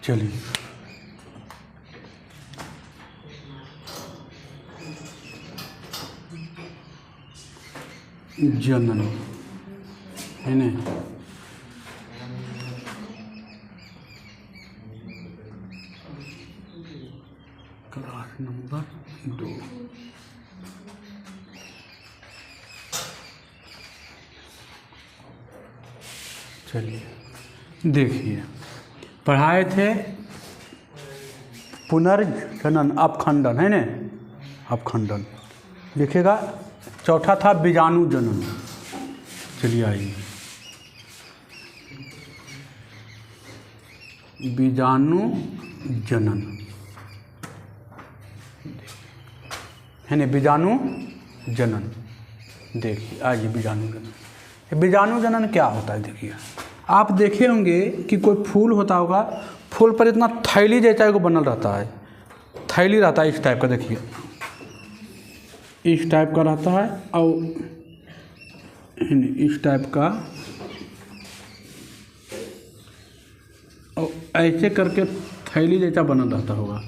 चलिए जनन है ना, क्लास नंबर 2। चलिए देखिए, पढ़ाए थे पुनर्जनन अपखंडन है ना, अपखंडन लिखेगा। चौथा था बीजाणु जनन। चलिए आइए, बीजाणु जनन है ना, बीजाणु जनन। देखिए आइए, बीजाणु जनन। बीजाणु जनन क्या होता है? देखिए, आप देखे होंगे कि कोई फूल होता होगा, फूल पर इतना थैली जैसा को बनल रहता है, थैली रहता है इस टाइप का। देखिए इस टाइप का रहता है और इस टाइप का, और ऐसे करके थैली जैसा बनल रहता होगा।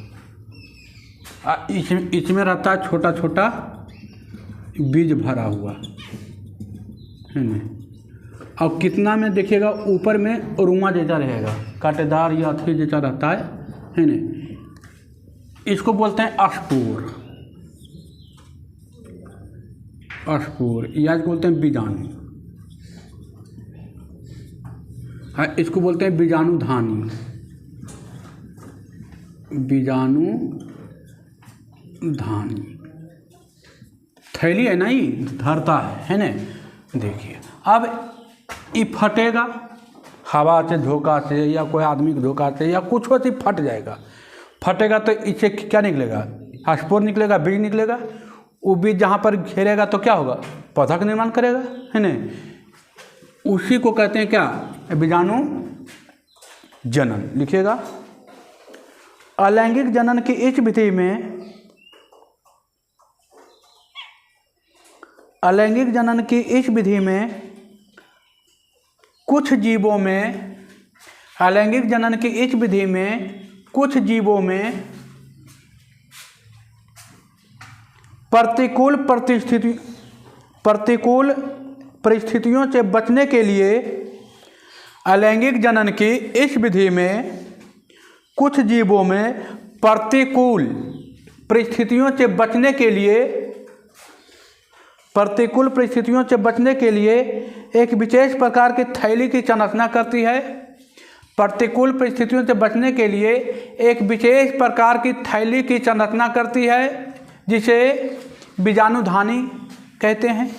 इसमें रहता है छोटा छोटा बीज भरा हुआ है ना, और कितना में देखिएगा ऊपर में रुआ जैसा रहेगा, कांटेदार या अथी जैसा रहता है ना। इसको बोलते हैं स्पोर, स्पोर या बोलते हैं बीजाणु। हाँ, इसको बोलते हैं बीजाणुधानी, बीजाणुधानी। थैली है ना, ये धरता है ना। देखिए अब ये फटेगा हवा से, झोंका से, या कोई आदमी के झोंका से, या कुछ हो से फट जाएगा। फटेगा तो इससे क्या निकलेगा? स्पोर निकलेगा, बीज निकलेगा। वो बीज जहाँ पर घेरेगा तो क्या होगा? पौधा का निर्माण करेगा है ना। उसी को कहते हैं क्या? बीजाणु जनन। लिखिएगा, अलैंगिक जनन की इस विधि में, अलैंगिक जनन की इस विधि में कुछ जीवों में, अलैंगिक जनन की इस विधि में कुछ जीवों में प्रतिकूल परिस्थितियों से बचने के लिए, अलैंगिक जनन की इस विधि में कुछ जीवों में प्रतिकूल परिस्थितियों से बचने के लिए, प्रतिकूल परिस्थितियों से बचने के लिए एक विशेष प्रकार की थैली की संरचना करती है। प्रतिकूल परिस्थितियों से बचने के लिए एक विशेष प्रकार की थैली की संरचना करती है, जिसे बीजाणुधानी कहते हैं।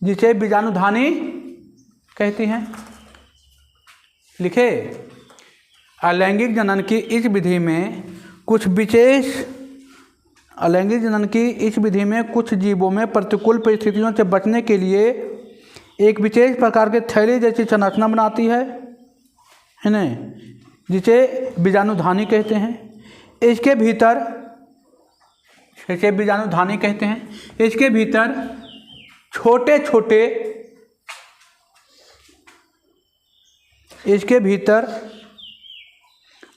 जिसे बीजाणुधानी कहती हैं। लिखे, अलैंगिक जनन की इस विधि में कुछ विशेष, अलैंगिक जनन की इस विधि में कुछ जीवों में प्रतिकूल परिस्थितियों से बचने के लिए एक विशेष प्रकार के थैली जैसी संरचना बनाती है ना, जिसे बीजाणुधानी कहते हैं। इसके भीतर, इसे बीजाणुधानी कहते हैं। इसके भीतर छोटे छोटे, इसके भीतर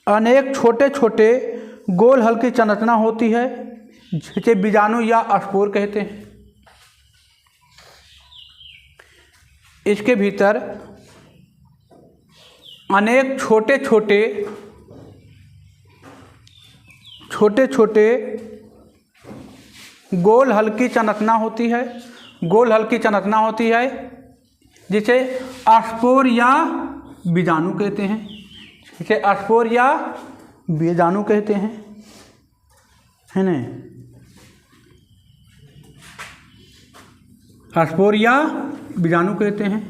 अनेक छोटे छोटे गोल हल्की संरचना होती है, जिसे बीजाणु या स्पोर कहते हैं। इसके भीतर अनेक छोटे छोटे गोल हल्की संरचना होती है, गोल हल्की संरचना होती है, जिसे स्पोर या बीजाणु कहते हैं। इसे स्पोर या बीजाणु कहते हैं, है ना। स्पोर या बीजाणु कहते हैं,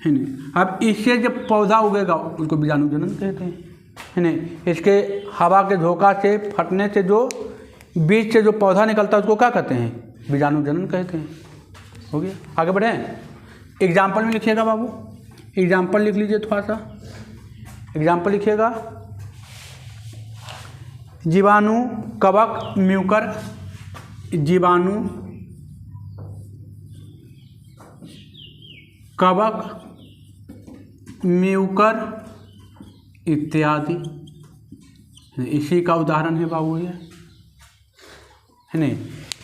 है ना। अब इससे जब पौधा उगेगा उसको बीजाणु जनन कहते हैं, है ना। इसके हवा के झोंका से, फटने से जो बीज से जो पौधा निकलता है उसको क्या कहते हैं? बीजाणु जनन कहते हैं। हो गया, आगे बढ़ें। एग्जाम्पल में लिखिएगा बाबू, एग्जाम्पल लिख लीजिए, थोड़ा सा एग्जाम्पल लिखिएगा। जीवाणु, कवक, म्यूकर। जीवाणु, कवक, म्यूकर इत्यादि। इसी का उदाहरण है बाबू ये, है नहीं,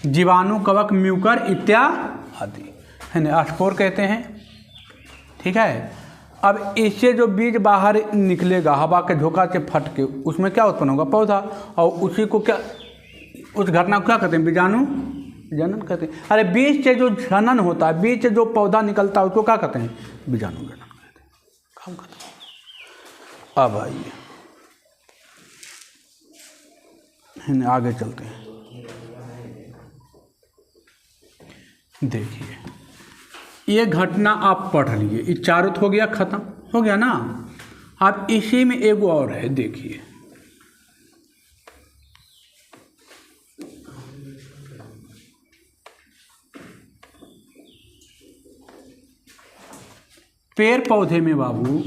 जीवाणु, कवक, म्यूकर इत्यादि, है ना, स्पोर कहते हैं। ठीक है। अब इससे जो बीज बाहर निकलेगा हवा के झोंका से फट के, उसमें क्या उत्पन्न होगा? पौधा। और उसी को क्या, उस घटना को क्या कहते हैं? बीजाणु जनन कहते हैं। अरे बीज से जो जनन होता है, बीज से जो पौधा निकलता है, उसको क्या कहते हैं? बीजाणु जनन कहते हैं। काम खत्म। अब आइए आगे चलते हैं। देखिए, ये घटना आप पढ़ लिए, ये चारों हो गया, खत्म हो गया ना। अब इसी में एक और है, देखिए, पेड़ पौधे में बाबू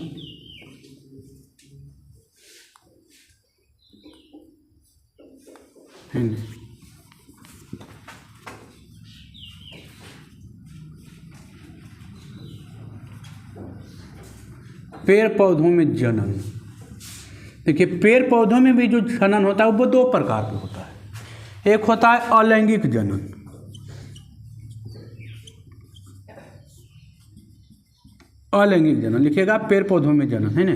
पेड़ पौधों में जनन। देखिए, पेड़ पौधों में भी जो जनन होता है वो दो प्रकार का होता है। एक होता है अलैंगिक जनन, अलैंगिक जनन लिखिएगा, पेड़ पौधों में जनन, है ना।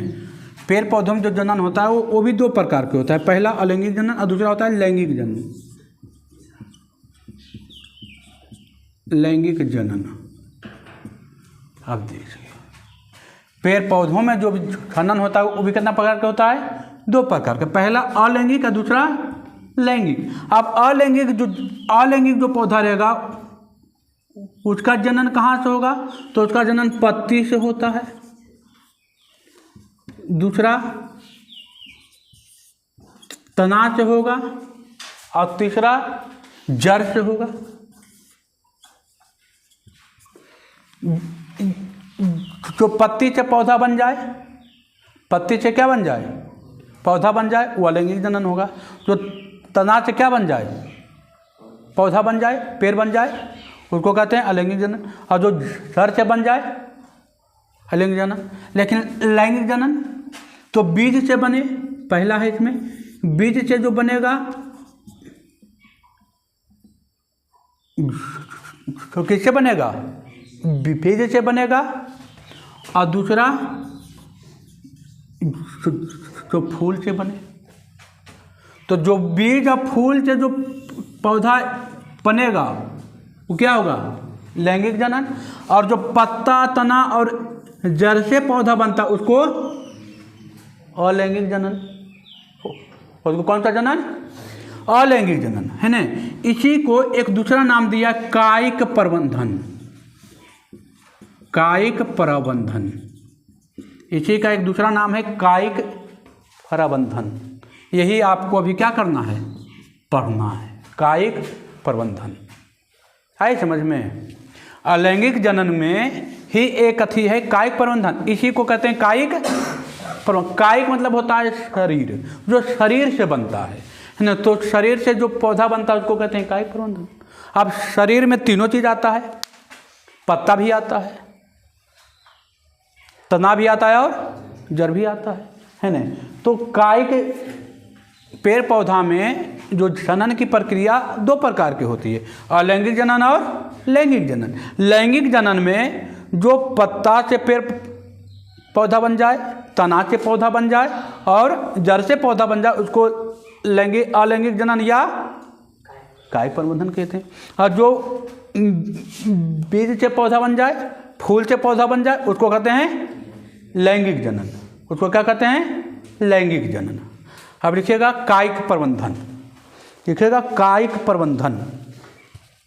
पेड़ पौधों में जो जनन होता है वो भी दो प्रकार के होता है। पहला अलैंगिक जनन और दूसरा होता है लैंगिक जनन। लैंगिक जनन, अब देखिए, पेड़ पौधों में जो जनन होता है वो भी कितना प्रकार का होता है? दो प्रकार का। पहला अलैंगिक और दूसरा लैंगिक। अब अलैंगिक जो पौधा रहेगा उसका जनन कहाँ से होगा? तो उसका जनन पत्ती से होता है, दूसरा तना से होगा और तीसरा जड़ से होगा। जो पत्ती से पौधा बन जाए, पत्ती से क्या बन जाए? पौधा बन जाए, वो अलैंगिक जनन होगा। जो तना से क्या बन जाए? पौधा बन जाए, पेड़ बन जाए, उसको कहते हैं अलैंगिक जनन। और जो जड़ से बन जाए, अलैंगिक जनन। लेकिन लैंगिक जनन तो बीज से बने, पहला है इसमें, बीज से जो बनेगा तो किससे बनेगा? बीज से बनेगा। और दूसरा जो फूल से बने। तो जो बीज और फूल से जो पौधा बनेगा वो क्या होगा? लैंगिक जनन। और जो पत्ता, तना और जड़ से पौधा बनता उसको अलैंगिक जनन। उसको कौन सा जनन? अलैंगिक जनन, है ना। इसी को एक दूसरा नाम दिया कायिक प्रबंधन। कायिक प्रबंधन, इसी का एक दूसरा नाम है कायिक प्रबंधन। यही आपको अभी क्या करना है? पढ़ना है, कायिक प्रबंधन। आए समझ में? अलैंगिक जनन में ही एक कथी है कायिक प्रबंधन। इसी को कहते हैं कायिक प्रबंधन। कायिक मतलब होता है शरीर, जो शरीर से बनता है ना। तो शरीर से जो पौधा बनता है उसको कहते हैं कायिक प्रबंधन। अब शरीर में तीनों चीज आता है, पत्ता भी आता है, तना भी आता है और जड़ भी आता है ना। तो कायिक पेड़ पौधा में जो जनन की प्रक्रिया दो प्रकार की होती है, अलैंगिक जनन और लैंगिक जनन। लैंगिक जनन में जो पत्ता से पेड़ पौधा बन जाए, तना से पौधा बन जाए और जड़ से पौधा बन जाए, उसको अलैंगिक जनन या कायिक प्रबंधन कहते हैं। और जो बीज से पौधा बन जाए, फूल से पौधा बन जाए, उसको कहते हैं लैंगिक जनन। उसको क्या कहते हैं? लैंगिक जनन। अब लिखिएगा कायिक प्रबंधन, लिखिएगा कायिक प्रबंधन,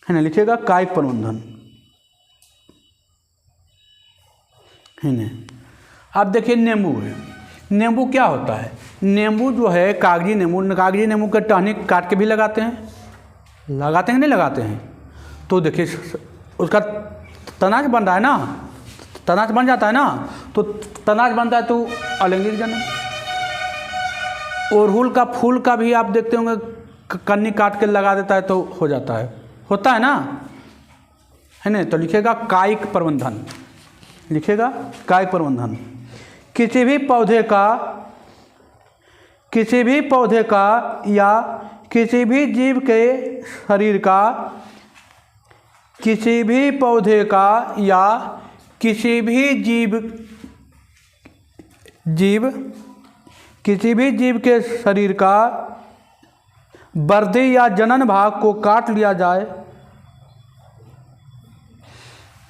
है ना। लिखिएगा कायिक प्रबंधन, है ना। अब देखिए नींबू है। नींबू क्या होता है? नींबू जो है कागजी नींबू के टहनी काट के भी लगाते हैं, लगाते हैं नहीं लगाते हैं? तो देखिए उसका तनाज बन रहा है ना, तनाज बन जाता है ना। तो तनाज बनता है तो अलैंगिक जनन। अड़हुल का फूल का भी आप देखते होंगे, कन्नी काट के लगा देता है तो हो जाता है, होता है ना, है ना। तो लिखिएगा कायिक प्रबंधन, लिखेगा कायिक प्रबंधन। किसी भी पौधे का या किसी भी जीव के शरीर का, किसी भी पौधे का या किसी भी जीव के शरीर का वर्धी या जनन भाग को काट लिया जाए,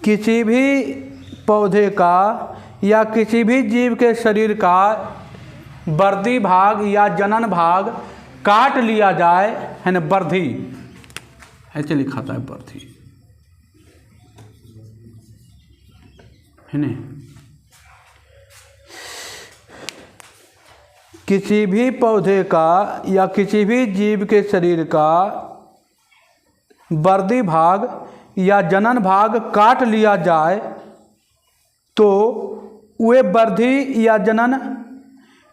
किसी भी पौधे का या किसी भी जीव के शरीर का वर्धी भाग या जनन भाग काट लिया जाए, है ना, वर्धी ऐसे लिखा था, वर्धी, है ना। किसी भी पौधे का या किसी भी जीव के शरीर का वर्धी भाग या जनन भाग काट लिया जाए तो वे वर्धी या जनन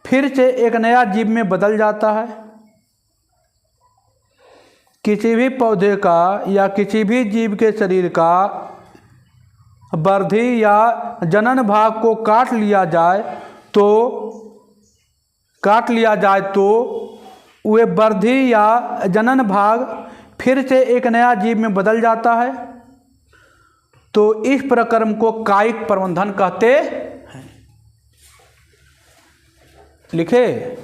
फिर से एक नया जीव में बदल जाता है। किसी भी पौधे का या किसी भी जीव के शरीर का वर्धी या जनन भाग को काट लिया जाए तो वे वर्धी या जनन भाग फिर से एक नया जीव में बदल जाता है। तो इस प्रक्रम को कायिक प्रबंधन कहते हैं। लिखे,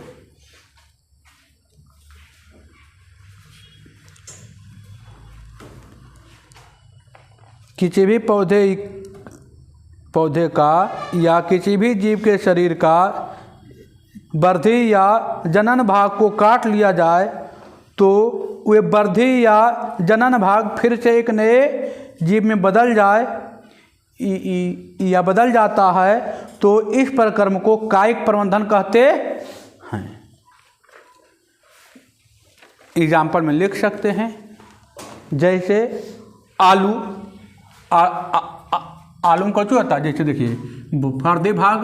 किसी भी पौधे का या किसी भी जीव के शरीर का वर्धी या जनन भाग को काट लिया जाए तो वे वर्धी या जनन भाग फिर से एक नए जीव में बदल जाता है। तो इस प्रक्रम को कायिक प्रबंधन कहते हैं। एग्जाम्पल में लिख सकते हैं, जैसे आलू में कौन होता है, जैसे देखिए वर्धी भाग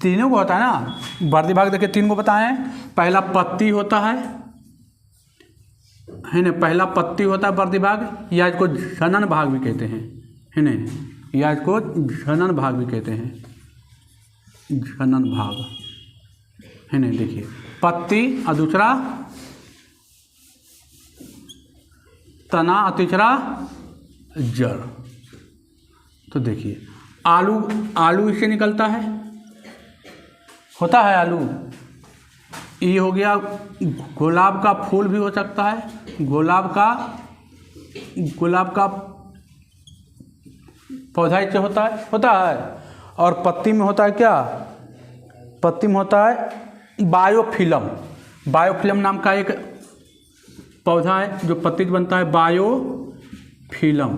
तीनों को होता है ना। वर्धी भाग देखिए तीन को बताएं। पहला पत्ती होता है ना, पहला पत्ती होता है वर्धी भाग, या इसको जनन भाग भी कहते हैं, है ना, या इसको जनन भाग भी कहते हैं, जनन भाग, है ना। देखिए पत्ती और दूसरा तना और तीसरा जड़। तो देखिए आलू इससे निकलता है, होता है आलू। ये हो गया, गुलाब का फूल भी हो सकता है, गुलाब का पौधा इससे होता है। और पत्ती में होता है क्या, पत्ती में होता है बायोफिलम नाम का एक पौधा है जो पत्ती से बनता है, बायोफिलम,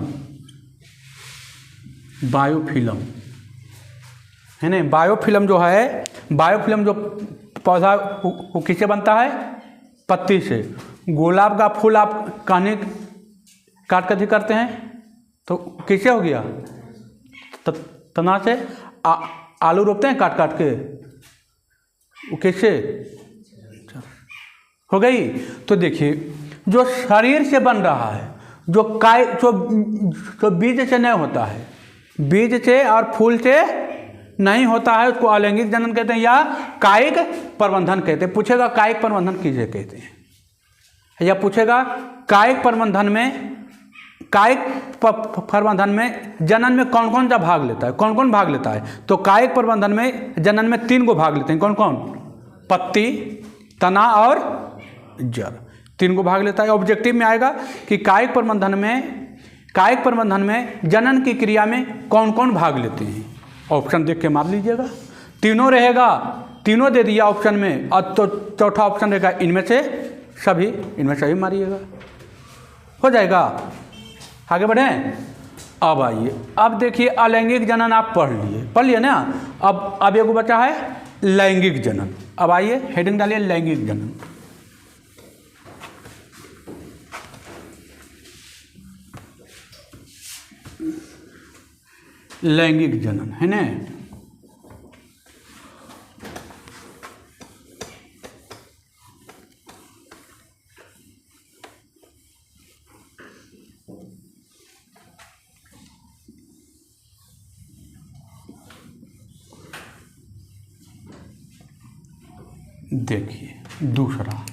है ना। बायोफिलम जो पौधा वो किससे बनता है, पत्ती से। गुलाब का फूल आप काट कर करते हैं तो किससे हो गया, तना से। आलू रोपते हैं काट के, वो किससे हो गई। तो देखिए जो शरीर से बन रहा है, जो बीज से नहीं होता है, बीज से और फूल से नहीं होता है, उसको अलैंगिक जनन कहते हैं या कायिक प्रबंधन कहते हैं। पूछेगा कायिक प्रबंधन किसे कहते हैं, या पूछेगा कायिक प्रबंधन में जनन में कौन कौन सा भाग लेता है, कौन कौन भाग लेता है। तो कायिक प्रबंधन में जनन में 3 को भाग लेते हैं, कौन कौन, पत्ती, तना और जड़, 3 को भाग लेता है। ऑब्जेक्टिव में आएगा कि कायिक प्रबंधन में जनन की क्रिया में कौन कौन भाग लेते हैं। ऑप्शन देख के मार लीजिएगा, तीनों रहेगा, तीनों दे दिया ऑप्शन में, और तो चौथा ऑप्शन रहेगा इनमें से सभी मारिएगा, हो जाएगा। आगे बढ़ें। अब आइए, अब देखिए अलैंगिक जनन आप पढ़ लिए ना। अब एगो बचा है लैंगिक जनन। अब आइए हेडिंग डालिए लैंगिक जनन। लैंगिक जनन, है ना। देखिए दूसरा,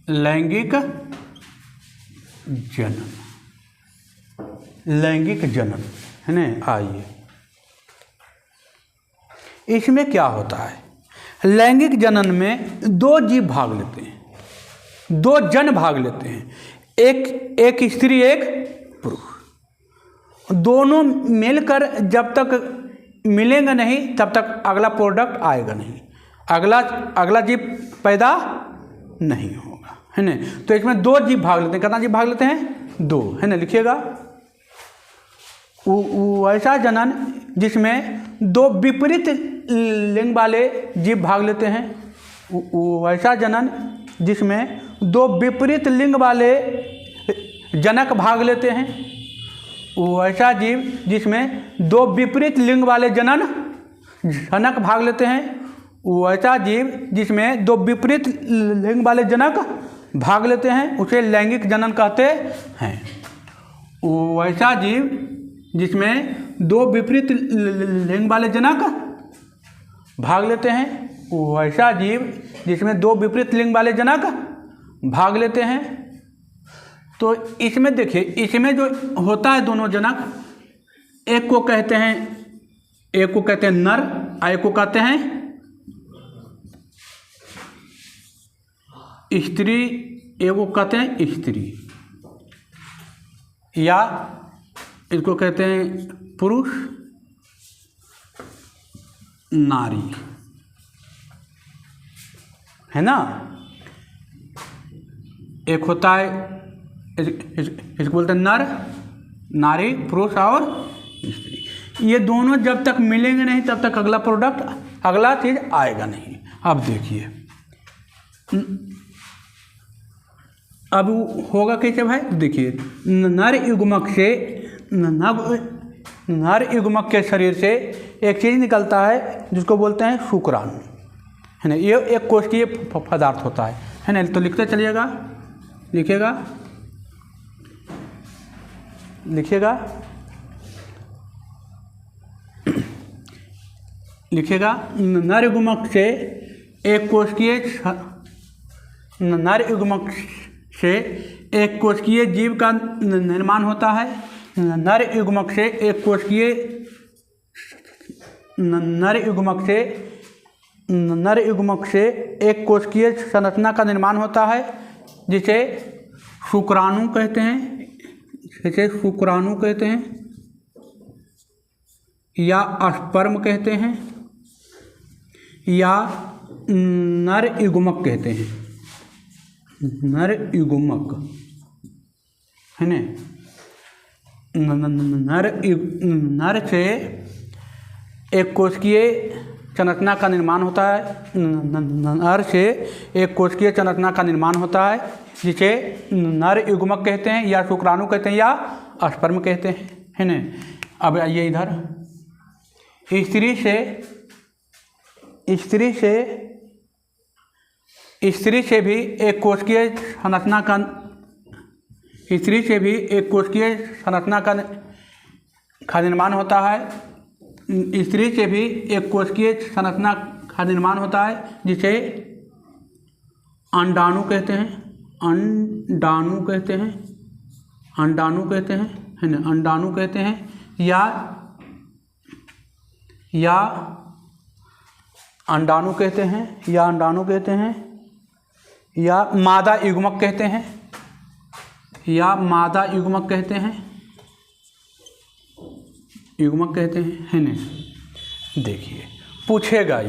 लैंगिक जनन, लैंगिक जनन है ना। आइए, इसमें क्या होता है, लैंगिक जनन में दो जीव भाग लेते हैं, दो जन भाग लेते हैं, एक स्त्री एक पुरुष। दोनों मिलकर जब तक मिलेंगे नहीं तब तक अगला प्रोडक्ट आएगा नहीं, अगला जीव पैदा नहीं होगा, है ना। तो इसमें दो जीव भाग लेते हैं। कितना जीव भाग लेते हैं? दो, है ना। लिखिएगा, वैसा जनन जिसमें दो विपरीत लिंग वाले जीव भाग लेते हैं, वैसा जनन जिसमें दो विपरीत लिंग वाले जनक भाग लेते हैं, वैसा जीव जिसमें दो विपरीत लिंग वाले जनक भाग लेते हैं, वैसा जीव जिसमें दो विपरीत लिंग वाले जनक भाग लेते हैं, उसे लैंगिक जनन कहते हैं। वैसा जीव जिसमें दो विपरीत लिंग वाले जनक भाग लेते हैं, वैसा जीव जिसमें दो विपरीत लिंग वाले जनक भाग लेते हैं। तो इसमें देखिए, इसमें जो होता है दोनों जनक, एक को कहते हैं नर, और एक को कहते हैं स्त्री, एक को कहते हैं स्त्री, या इसको कहते हैं पुरुष नारी, है ना। एक होता है, इसको बोलते हैं नर नारी, पुरुष और स्त्री। ये दोनों जब तक मिलेंगे नहीं तब तक अगला प्रोडक्ट, अगला चीज आएगा नहीं। अब देखिए, अब होगा कैसे भाई? देखिए, नर युग्मक के शरीर से एक चीज़ निकलता है जिसको बोलते हैं शुक्राणु, है ना। ये एक कोशिकीय पदार्थ होता है ना। तो लिखते चलिएगा, लिखिएगा नर युग्मक से एक कोशिकीय जीव का निर्माण होता है। नर युग्मक से एक कोशिकीय संरचना का निर्माण होता है, जिसे शुक्राणु कहते हैं, या स्पर्म कहते हैं, या नर युग्मक कहते हैं। नर युग्मक, है ना। नर से एक कोशिकीय संरचना का निर्माण होता है, नर से एक कोशिकीय संरचना का निर्माण होता है, जिसे नर युग्मक कहते हैं, या शुक्राणु कहते हैं, या स्पर्म कहते हैं, है ना। अब आइए इधर, स्त्री से भी एक कोशिकीय संरचना का निर्माण होता है। स्त्री से भी एक कोशिकीय संरचना का निर्माण होता है, जिसे अंडाणु कहते हैं, है ना। अंडाणु कहते हैं, या अंडाणु कहते हैं, या मादा युग्मक कहते हैं, है ना। देखिए, पूछेगा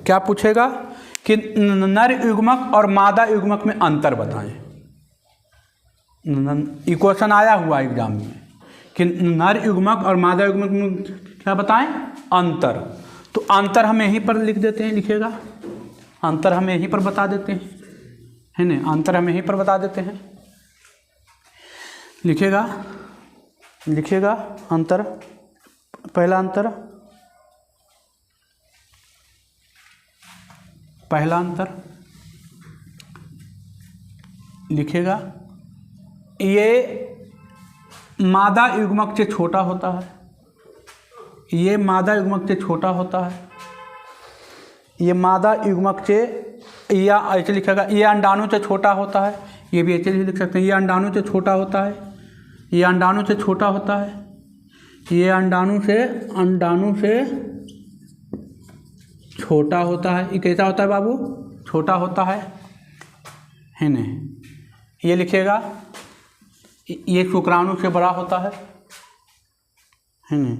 क्या पूछेगा कि नर युग्मक और मादा युग्मक में अंतर बताएं। ये क्वेश्चन आया हुआ एग्जाम में कि नर युग्मक और मादा युग्मक में क्या बताएं? अंतर। तो अंतर हम यहीं पर लिख देते हैं, लिखिएगा। अंतर हम यहीं पर बता देते हैं, है ना। अंतर हम यहीं पर बता देते हैं, लिखिएगा अंतर। पहला अंतर लिखिएगा, ये मादा युग्मक से छोटा होता है, ये मादा युग्मक से छोटा होता है, ये मादा युग्मक से, या ऐसे लिखेगा ये अंडाणु से छोटा होता है, ये भी ऐसे लिख सकते हैं, ये अंडाणु से छोटा होता है, ये अंडाणु से छोटा होता है, ये अंडाणु से छोटा होता है। ये कैसा होता है बाबू? छोटा होता है नहीं? ये लिखिएगा ये शुक्राणु से बड़ा होता है नहीं?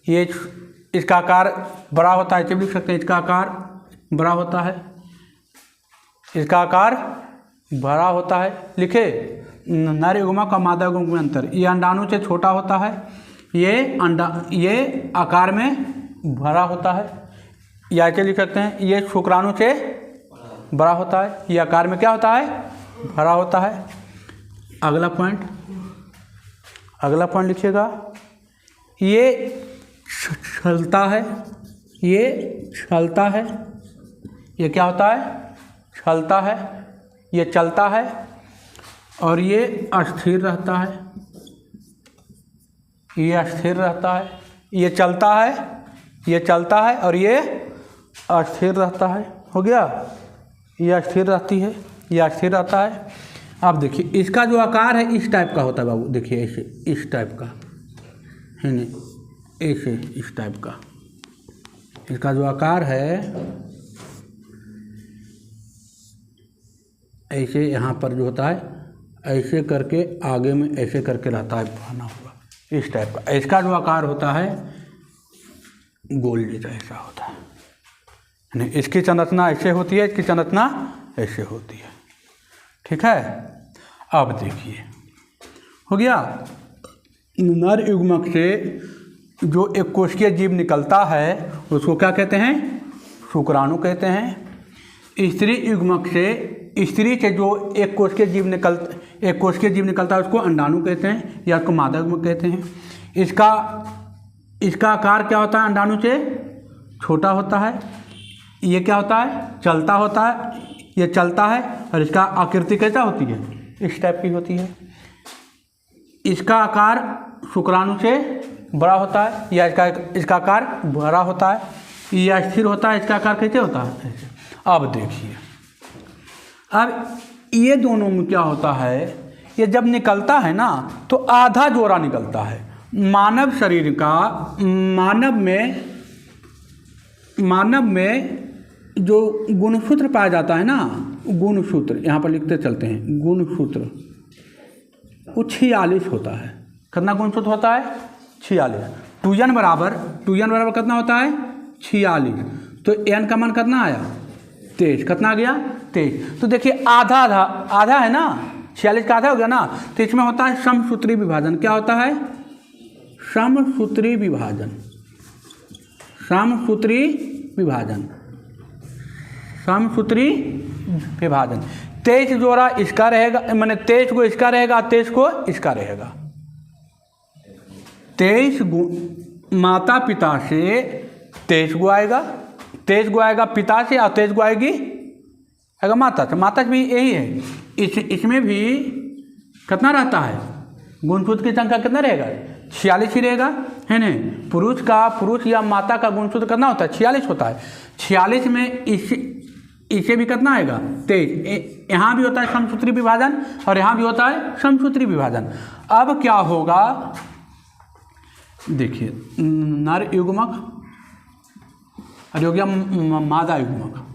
ये इसका आकार बड़ा होता है, लिख सकते हैं इसका आकार बड़ा होता है, इसका आकार बड़ा होता है। लिखे नर युग्मक और मादा युग्मक में अंतर, ये अंडाणु से छोटा होता है, ये आकार में बड़ा होता है, या ऐसे लिख सकते हैं ये शुक्राणु से बड़ा होता है, ये आकार में क्या होता है? बड़ा होता है। अगला पॉइंट लिखिएगा, ये छलता है, ये छलता है, ये क्या होता है? छलता है, ये चलता है, और ये अस्थिर रहता है, ये अस्थिर रहता है, ये चलता है, ये चलता है, और ये अस्थिर रहता है। हो गया? ये अस्थिर रहती है, ये अस्थिर रहता है। अब देखिए इसका जो आकार है इस टाइप का होता है बाबू, देखिए ऐसे इस टाइप का है नहीं, ऐसे इस टाइप का इसका जो आकार है, ऐसे यहाँ पर जो होता है ऐसे करके आगे में ऐसे करके रहता है बना हुआ, इस टाइप का। इसका जो आकार होता है गोल जैसा ऐसा होता है नहीं? इसकी संरचना ऐसे होती है, इसकी संरचना ऐसे होती है। ठीक है? अब देखिए हो गया। नर युग्मक से जो एक कोशिकीय जीव निकलता है उसको क्या कहते हैं? शुक्राणु कहते हैं। स्त्री युग्मक से, स्त्री से जो एक कोशिकीय जीव निकलता है उसको अंडाणु कहते हैं, या उसको मादा युग्मक कहते हैं। इसका आकार क्या होता है? अंडाणु से छोटा होता है। ये क्या होता है? चलता होता है, ये चलता है, और इसका आकृति कैसा होती है? इस टाइप की होती है। इसका आकार शुक्राणु से बड़ा होता है, या इसका आकार बड़ा होता है, या स्थिर होता है, इसका आकार कैसे होता है? अब देखिए, अब ये दोनों में क्या होता है? ये जब निकलता है ना तो आधा जोड़ा निकलता है। मानव शरीर का, मानव में जो गुणसूत्र पाया जाता है ना, गुणसूत्र यहाँ पर लिखते चलते हैं, गुणसूत्र वो 46 होता है। कितना गुणसूत्र होता है? 46। 2n बराबर कितना होता है? 46। तो n का मान कितना आया? 23। कितना आ गया? 23। तो देखिए आधा है ना, 46 का आधा हो गया ना, तो इसमें होता है समसूत्री विभाजन। क्या होता है? समसूत्री विभाजन। समसूत्री विभाजन। 23 जोड़ा इसका रहेगा, मैंने 23 को इसका रहेगा, 23 को इसका रहेगा। 23 माता पिता से 23 को आएगा, 23 को आएगा पिता से, और 23 को आएगी माता से। माता भी यही है, इसमें भी कितना रहता है? गुणसूत्र की संख्या कितना रहेगा? 46 ही रहेगा, है नहीं? पुरुष या माता का गुणसूत्र कितना होता है? 46 होता है। 46 में इसे भी कितना आएगा? 23। यहाँ भी होता है समसूत्री विभाजन, और यहाँ भी होता है समसूत्री विभाजन। अब क्या होगा? देखिए नर युग्मक और हो गया मादा युग्मक,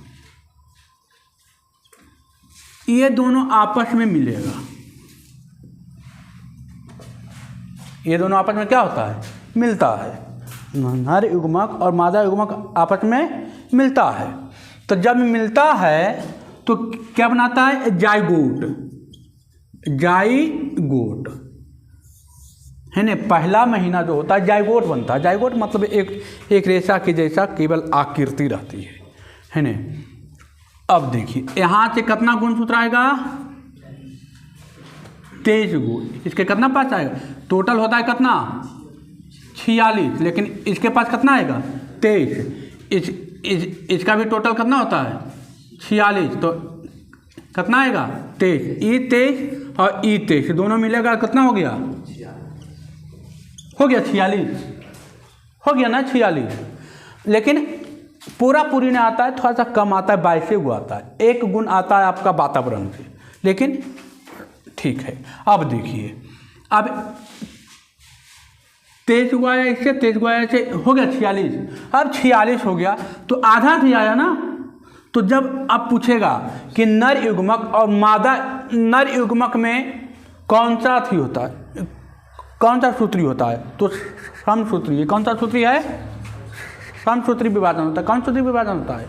ये दोनों आपस में मिलेगा। ये दोनों आपस में क्या होता है? मिलता है। नर युग्मक और मादा युग्मक आपस में मिलता है। तो जब मिलता है तो क्या बनाता है? जाइगोट है ना? पहला महीना जो होता है जाइगोट बनता है। जाइगोट मतलब एक रेशा की जैसा केवल आकृति रहती है ना? अब देखिए यहाँ से कितना गुणसूत्र आएगा? 23 गुण। इसके कितना पास आएगा? टोटल होता है कितना? 46, लेकिन इसके पास कितना आएगा? 23। इसका भी टोटल कितना होता है? 46। तो कितना आएगा 23, E23 और E23 दोनों मिलेगा कितना हो गया 46, हो गया ना 46। लेकिन पूरा पूरी नहीं आता है, थोड़ा सा कम आता है, 22 गो आता है, 1 गुण आता है आपका वातावरण से, लेकिन ठीक है। अब देखिए, अब 23 गो आया इससे, 23 गो आया इससे, हो गया 46। अब 46 हो गया तो आधा भी आया ना। तो जब अब पूछेगा कि नर युग्मक और मादा नर युग्मक में कौन सा थी होता है, कौन सा सूत्री होता है, तो समसूत्री। कौन सा सूत्री है, समसूत्री विभाजन होता है। कौन सूत्री विभाजन होता है,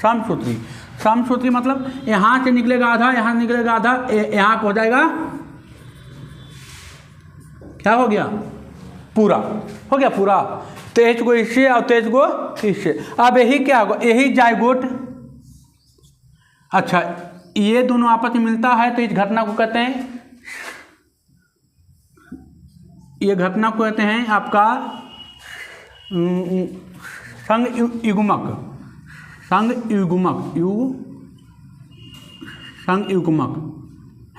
समसूत्री। समसूत्री मतलब यहाँ से निकलेगा आधा, यहाँ निकलेगा आधा, यहाँ हो जाएगा क्या हो गया पूरा, हो गया पूरा। 23 गो इससे और 23 गो इससे। अब यही क्या होगा, यही जाइगोट। अच्छा, ये दोनों आपस में मिलता है तो इस घटना को कहते हैं, ये घटना को कहते हैं आपका संग युग्मक, संग युग्मक, संग युग्मक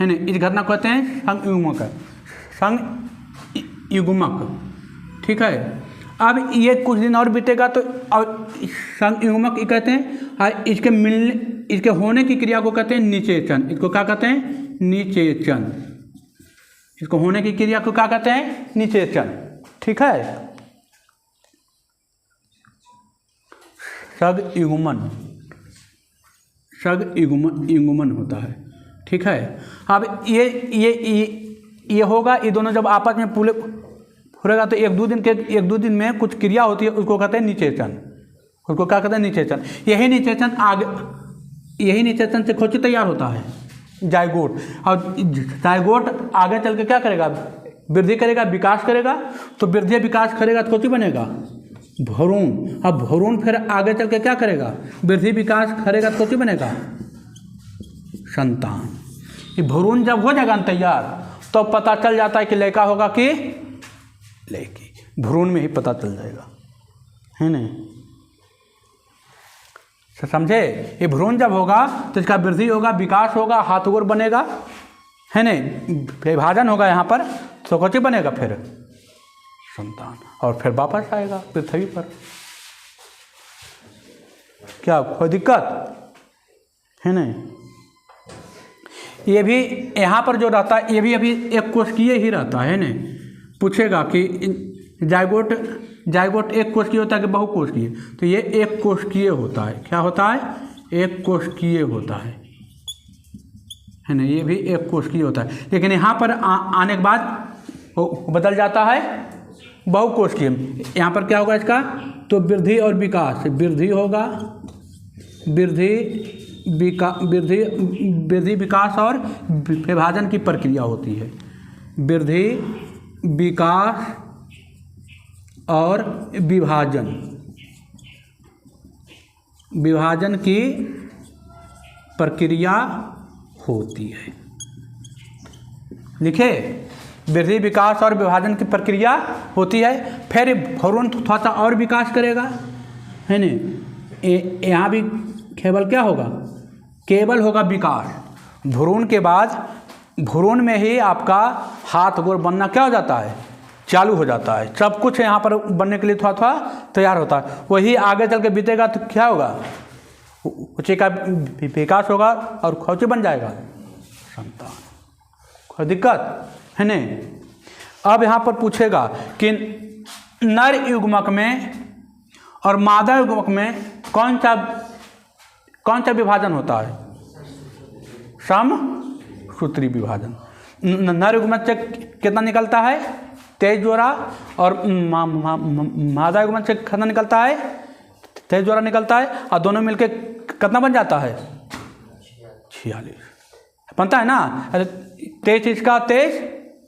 है ना। इस घटना को कहते हैं संग युग्मक, संग युग्मक, ठीक है। अब ये कुछ दिन और बीतेगा तो और संग युग्मक कहते हैं, और इसके मिलने, इसके होने की क्रिया को कहते हैं निषेचन। इसको क्या कहते हैं, निषेचन। इसको होने की क्रिया को क्या कहते हैं, निषेचन, ठीक है। सग युग्मन, सग युग्मन होता है, ठीक है। अब ये होगा, ये दोनों जब आपस में फुरेगा तो एक दो दिन में कुछ क्रिया होती है, उसको कहते हैं निषेचन। उसको क्या कहते हैं, निषेचन। यही निषेचन आगे, यही निषेचन से खोची तैयार होता है जाइगोट। और जाइगोट आगे चल के क्या करेगा, वृद्धि करेगा, विकास करेगा। तो वृद्धि विकास करेगा तो खोची बनेगा भ्रूण। अब भ्रूण फिर आगे चल के क्या करेगा, वृद्धि विकास करेगा तो खोची बनेगा संतान। ये भ्रूण जब हो जाएगा तैयार तो पता चल जाता है कि लड़का होगा कि लड़की, भ्रूण में ही पता चल जाएगा, है ना। समझे, ये भ्रूण जब होगा तो इसका वृद्धि होगा, विकास होगा, हाथ गोर बनेगा, है ना, विभाजन होगा यहाँ पर, तो कौन बनेगा फिर संतान, और फिर वापस आएगा पृथ्वी पर। क्या कोई दिक्कत है ना। ये भी यहाँ पर जो रहता है, ये भी अभी एक कोशिकीय ही रहता है ना। पूछेगा कि जाइगोट एक कोशिकीय होता है कि बहुकोशिकीय, तो ये एक कोशिकीय होता है। क्या होता है, एक कोशिकीय होता है ना। ये भी एक कोशिकीय होता है, लेकिन यहाँ पर आने के बाद बदल जाता है बहुकोशिकीय। यहाँ पर क्या होगा इसका, तो वृद्धि और विकास, वृद्धि होगा, वृद्धि विकास और विभाजन की प्रक्रिया होती है। वृद्धि विकास और विभाजन की प्रक्रिया होती है। लिखे, वृद्धि विकास और विभाजन की प्रक्रिया होती है। फिर भ्रूण थोड़ा सा और विकास करेगा, है ना। यहाँ भी केवल क्या होगा, केवल होगा विकास। भ्रूण के बाद भ्रूण में ही आपका हाथ गोर बनना क्या हो जाता है, चालू हो जाता है। सब कुछ यहाँ पर बनने के लिए थोड़ा थोड़ा तैयार होता है। वही आगे चल के बीतेगा तो क्या होगा, उच्चे का विकास होगा और खोचे बन जाएगा संतान। कोई दिक्कत है नहीं। अब यहाँ पर पूछेगा कि नर युग्मक में और मादा युग्मक में कौन सा विभाजन होता है, समसूत्री विभाजन। नर युग्मक से कितना निकलता है, 23 जोड़ा, और मादा युग्मक से कितना निकलता है, 23 जोड़ा निकलता है, और दोनों मिलके कितना बन जाता है, 46 बनता है ना। 23 इसका, 23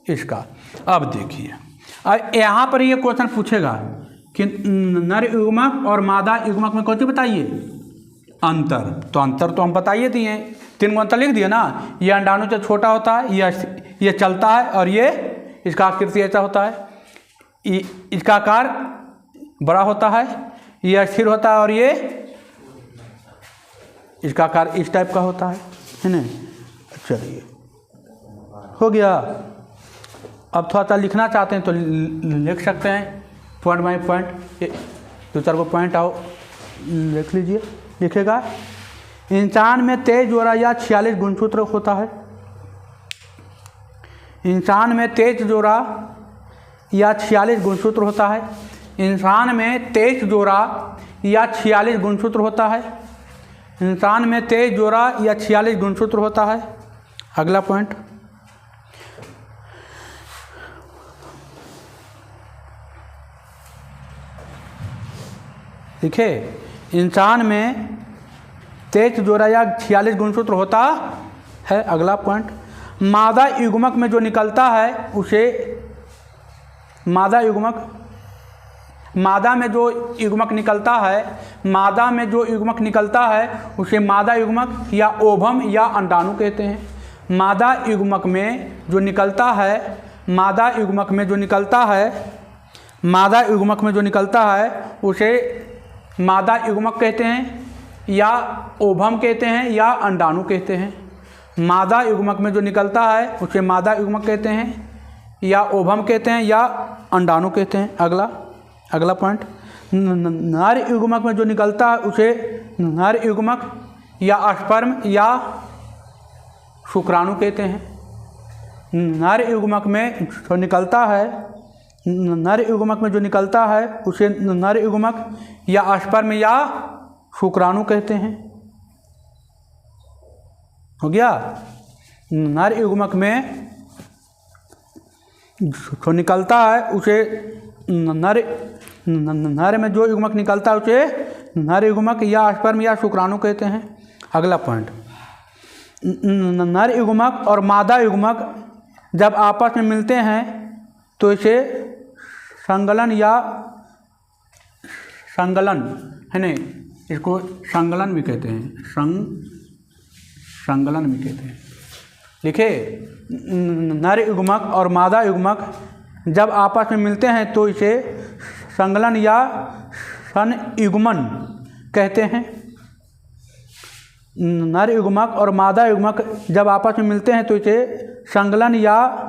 इसका। अब देखिए, यहाँ पर ये क्वेश्चन पूछेगा कि नर युग्मक और मादा युग्मक में कौन सी बताइए अंतर। तो अंतर तो हम बताइए दिए, 3 गो अंतर लिख दिए ना। ये अंडाणु से छोटा होता है, ये चलता है, और ये इसका आकृति ऐसा होता है, इसका आकार बड़ा होता है, ये स्थिर होता है, और ये इसका आकार इस टाइप का होता है ना। चलिए हो गया। अब थोड़ा सा लिखना चाहते हैं तो लिख सकते हैं, पॉइंट बाई पॉइंट, 2-4 पॉइंट आओ लिख लीजिए। लिखेगा, इंसान में 23 जोड़ा या 46 गुणसूत्र होता है। इंसान में 23 जोड़ा या 46 गुणसूत्र होता है। इंसान में 23 जोड़ा या 46 गुणसूत्र होता है। इंसान में 23 जोड़ा या 46 गुणसूत्र होता है। अगला पॉइंट, देखिए, इंसान में 23 जोड़ा या 46 गुणसूत्र होता है। अगला पॉइंट, मादा युग्मक में जो निकलता है उसे मादा युग्मक, मादा में जो युग्मक निकलता है, मादा में जो युग्मक निकलता है उसे मादा युग्मक या ओभम या अंडाणु कहते हैं। मादा युग्मक में जो निकलता है, मादा युग्मक में जो निकलता है, मादा युग्मक में जो निकलता है उसे मादा युग्मक कहते हैं या ओभम कहते हैं या अंडाणु कहते हैं। मादा युग्मक में जो निकलता है उसे मादा युग्मक कहते हैं या ओभम कहते हैं या अंडाणु कहते हैं। अगला पॉइंट, नर युग्मक में जो निकलता है उसे नर युग्मक या स्पर्म या शुक्राणु कहते हैं। नर युग्मक में जो निकलता है, नर युग्मक में जो निकलता है उसे नर युग्मक या स्पर्म या शुक्राणु कहते हैं। हो गया। नर युग्मक में जो निकलता है उसे नर में जो युग्मक निकलता है उसे नर युग्मक या स्पर्म या शुक्राणु कहते हैं। अगला पॉइंट, नर युग्मक और मादा युग्मक जब आपस में मिलते हैं तो इसे संगलन या संगलन है नहीं, इसको संगलन भी कहते हैं, संगलन भी कहते हैं। लिखे, नर युग्मक और मादा युग्मक जब आपस में मिलते हैं तो इसे संगलन या संयुग्मन कहते हैं। नर युग्मक और मादा युग्मक जब आपस में मिलते हैं तो इसे संगलन या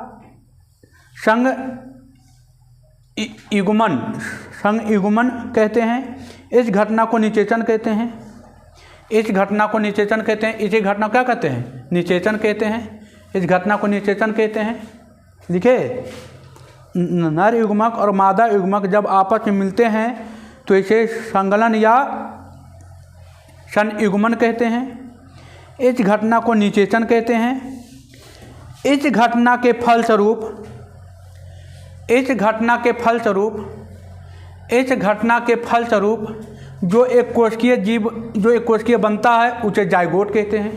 संयुग्मन कहते हैं। इस घटना को निषेचन कहते हैं। इस घटना को निषेचन कहते हैं। इसी घटना क्या कहते हैं? निषेचन कहते हैं। इस घटना को निषेचन कहते हैं। लिखे, नर युग्मक और मादा युग्मक जब आपस में मिलते हैं तो इसे संगलन या संयुग्मन कहते हैं। इस घटना को निषेचन कहते हैं। इस घटना के फलस्वरूप जो एक कोशिकीय जीव, जो एक कोशिकीय बनता है उसे जाइगोट कहते हैं।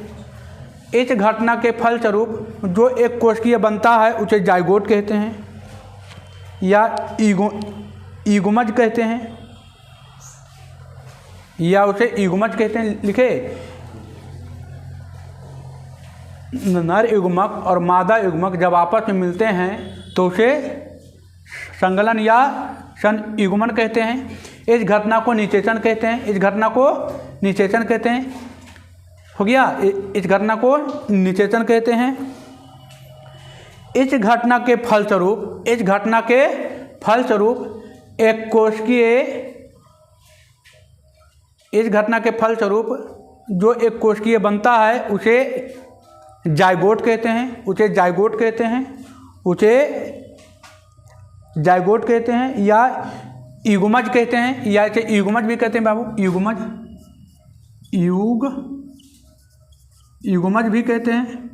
इस घटना के फलस्वरूप जो एक कोशिकीय बनता है उसे जाइगोट कहते हैं या युग्मज कहते हैं, या उसे युग्मज कहते हैं। लिखे, नर युग्मक और मादा युग्मक जब आपस में मिलते हैं तो उसे संगलन या संयुग्मन कहते हैं। इस घटना को निषेचन कहते हैं। इस घटना को निषेचन कहते हैं। हो गया। इस घटना को निषेचन कहते हैं। इस घटना के फलस्वरूप एक कोशिकीय, इस घटना के फलस्वरूप जो एक कोशिकीय बनता है उसे जाइगोट कहते हैं। उसे जाइगोट कहते हैं। उसे जाइगोट कहते हैं या युग्मज कहते हैं, या इसे युग्मज भी कहते हैं बाबू। युग्मज भी कहते हैं।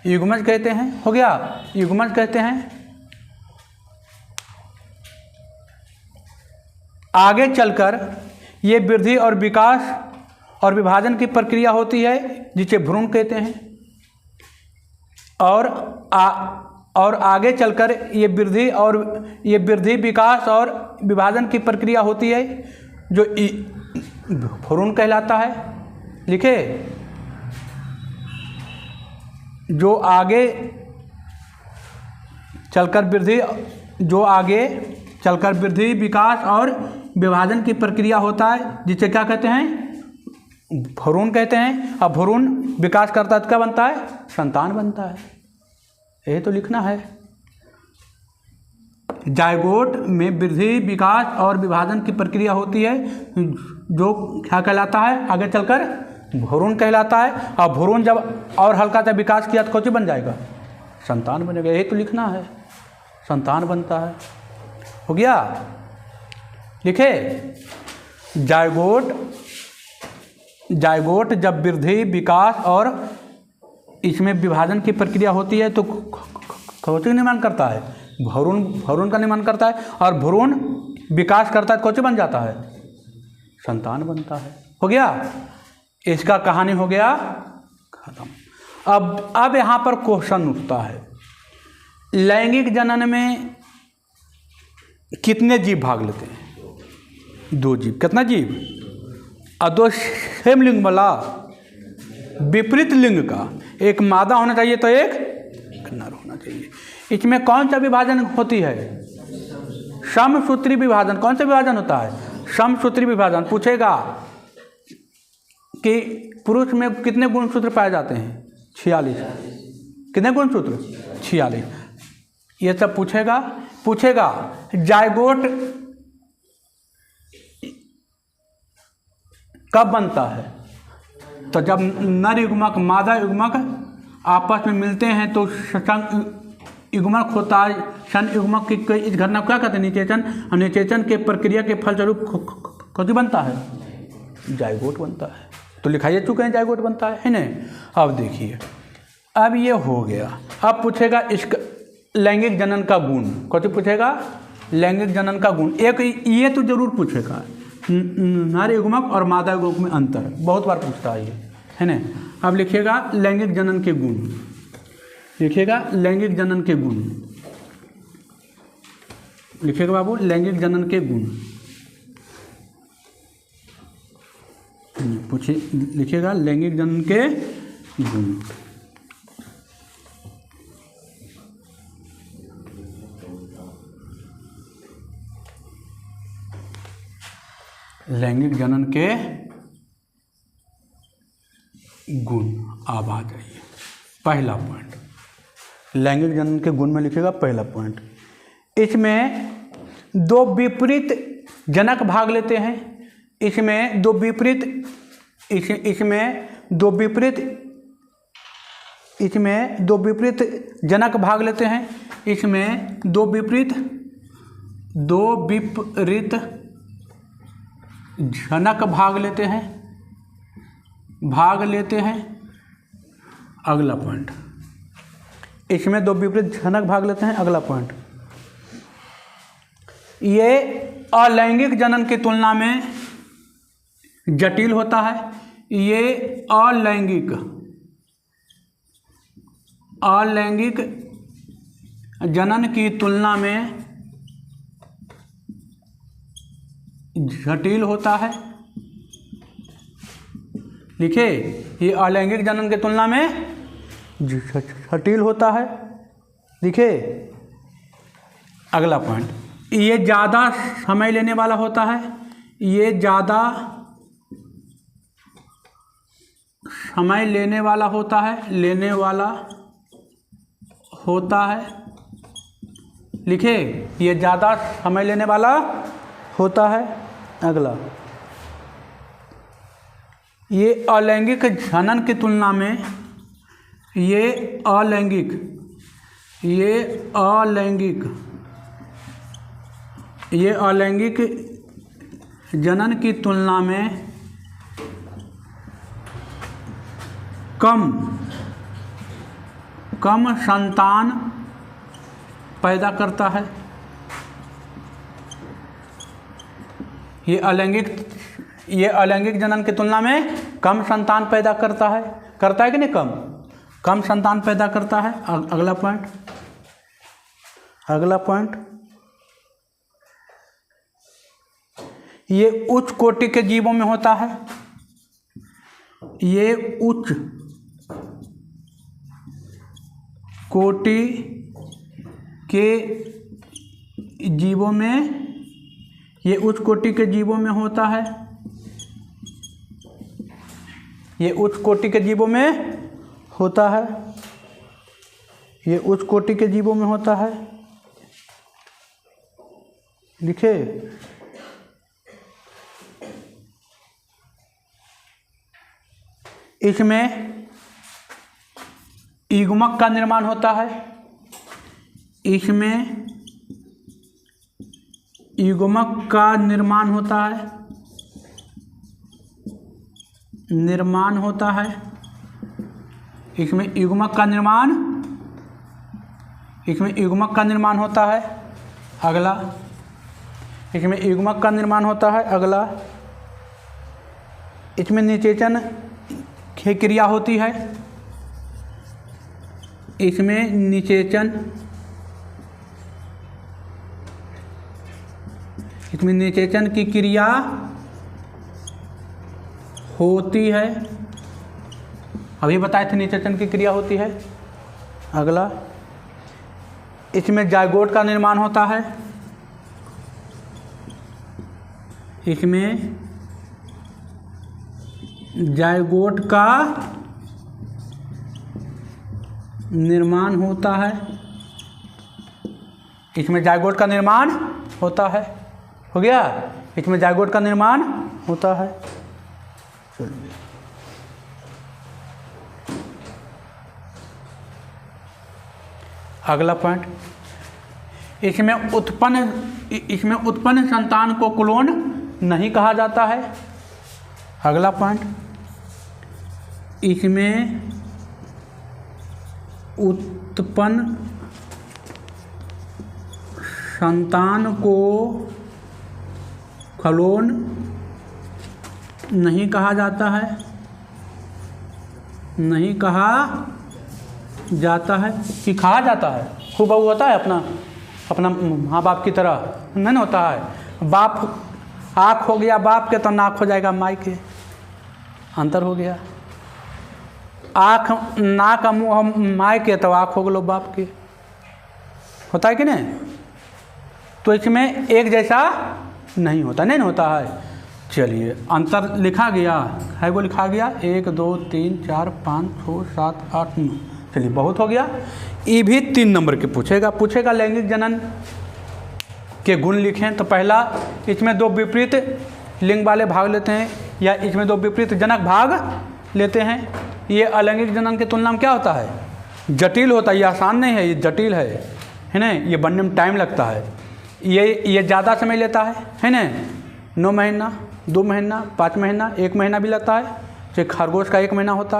युग्मज कहते हैं। हो गया। युग्मज कहते हैं। आगे चलकर ये वृद्धि और विकास और विभाजन की प्रक्रिया होती है जिसे भ्रूण कहते हैं। और आगे चलकर ये वृद्धि विकास और विभाजन की प्रक्रिया होती है जो भ्रूण कहलाता है। लिखे, जो आगे चलकर वृद्धि विकास और विभाजन की प्रक्रिया होता है जिसे क्या कहते हैं? भ्रूण कहते हैं। अब भ्रूण विकास करता है तो क्या बनता है? संतान बनता है। यही तो लिखना है। जायगोट में वृद्धि, विकास और विभाजन की प्रक्रिया होती है, जो क्या कहलाता है, आगे चलकर भ्रूण कहलाता है। और भ्रूण जब और हल्का सा विकास किया तो कौन बन जाएगा, संतान बनेगा। यही तो लिखना है, संतान बनता है। हो गया। लिखे, जायगोट जब वृद्धि, विकास और इसमें विभाजन की प्रक्रिया होती है तो कौन का निर्माण करता है, भ्रूण का निर्माण करता है। और भ्रूण विकास करता है, कौन बन जाता है, संतान बनता है। हो गया। इसका कहानी हो गया खत्म। अब यहाँ पर क्वेश्चन उठता है, लैंगिक जनन में कितने जीव भाग लेते हैं, 2 जीव। कितना जीव, और 2 सेम लिंग वाला, विपरीत लिंग का, एक मादा होना चाहिए तो एक नर होना चाहिए। इसमें कौन सा विभाजन होती है, समसूत्री विभाजन। कौन सा विभाजन होता है, समसूत्री विभाजन। पूछेगा कि पुरुष में कितने गुणसूत्र पाए जाते हैं, 46। कितने गुणसूत्र, 46। ये सब पूछेगा। जायगोट कब बनता है, तो जब नर युग्मक मादा युग्मक आपस में मिलते हैं तो युग्मक होता है। सन युग्मक की इस घटना को क्या कहते हैं, निषेचन। और निषेचन के प्रक्रिया के फलस्वरूप कौन बनता है, जायगोट बनता है। तो लिखाइए चुके हैं जायगोट बनता है नहीं। अब देखिए, अब ये हो गया। अब पूछेगा इसका लैंगिक जनन का गुण। कौन पूछेगा, लैंगिक जनन का गुण। एक ये तो जरूर पूछेगा, नर युग्मक और मादा युग्मक में अंतर, बहुत बार पूछता है ये, है ना। अब लिखिएगा लैंगिक जनन के गुण, लिखिएगा लैंगिक जनन के गुण, लिखिएगा बाबू लैंगिक जनन के गुण। पूछिए, लिखिएगा लैंगिक जनन के गुण। लैंगिक जनन के गुण। अब आ जाइए पहला पॉइंट, लैंगिक जनन के गुण में लिखिएगा पहला पॉइंट। इसमें 2 विपरीत जनक भाग लेते हैं। इसमें दो विपरीत जनक भाग लेते हैं। इसमें दो विपरीत जनक भाग लेते हैं। अगला पॉइंट, इसमें 2 विपरीत जनक भाग लेते हैं। अगला पॉइंट, ये अलैंगिक जनन की तुलना में जटिल होता है। ये अलैंगिक जनन की तुलना में जटिल होता है। लिखिए, ये अलैंगिक जनन की तुलना में जटिल होता है। लिखिए अगला पॉइंट, ये ज़्यादा समय लेने वाला होता है। ये ज़्यादा समय लेने वाला होता है। लिखिए, ये ज़्यादा समय लेने वाला होता है। अगला, ये अलैंगिक जनन की तुलना में ये अलैंगिक जनन की तुलना में कम संतान पैदा करता है। ये अलैंगिक जनन की तुलना में कम संतान पैदा करता है कि नहीं, कम संतान पैदा करता है। अगला पॉइंट, ये उच्च कोटि के जीवों में होता है। ये उच्च कोटि के जीवों में होता है। ये उच्च कोटि के जीवों में होता है। ये उच्च कोटि के जीवों में होता है। लिखे, इसमें युग्मक का निर्माण होता है। इसमें युग्मक का निर्माण होता है, निर्माण होता है। इसमें युग्मक का निर्माण, इसमें युग्मक का निर्माण होता है। अगला, इसमें युग्मक का निर्माण होता है। अगला, इसमें निषेचन की क्रिया होती है। इसमें निषेचन, इसमें निषेचन की क्रिया होती है। अभी बताए थे निषेचन की क्रिया होती है। अगला, इसमें जायगोट का निर्माण होता है। इसमें जायगोट का निर्माण होता है। इसमें जायगोट का निर्माण होता है। हो गया, इसमें जायगोट का निर्माण होता है। चलिए, अगला पॉइंट, इसमें उत्पन्न संतान को क्लोन नहीं कहा जाता है। अगला पॉइंट, इसमें उत्पन्न संतान को क्लोन नहीं कहा जाता है, नहीं कहा जाता है। कि कहा जाता है, खूब बहू होता है अपना माँ बाप की तरह नहीं होता है। बाप आँख हो गया बाप के तो नाक हो जाएगा माई के, अंतर हो गया। आँख नाक मुँह माई के तो आँख हो गलो बाप के, होता है कि नहीं। तो इसमें एक जैसा नहीं होता, नहीं होता है। चलिए, अंतर लिखा गया है, वो लिखा गया 1 2 3 4 5 6 7 8 9। चलिए, बहुत हो गया। ये भी 3 नंबर के पूछेगा लैंगिक जनन के गुण लिखें। तो पहला, इसमें 2 विपरीत लिंग वाले भाग लेते हैं, या इसमें 2 विपरीत जनक भाग लेते हैं। ये अलैंगिक जनन की तुलना में क्या होता है, जटिल होता है। ये आसान नहीं है, ये जटिल है ना। ये बनने में टाइम लगता है, ये ज़्यादा समय लेता है ना। 9 महीना, 2 महीना, 5 महीना, 1 महीना भी लगता है। जैसे खरगोश का 1 महीना होता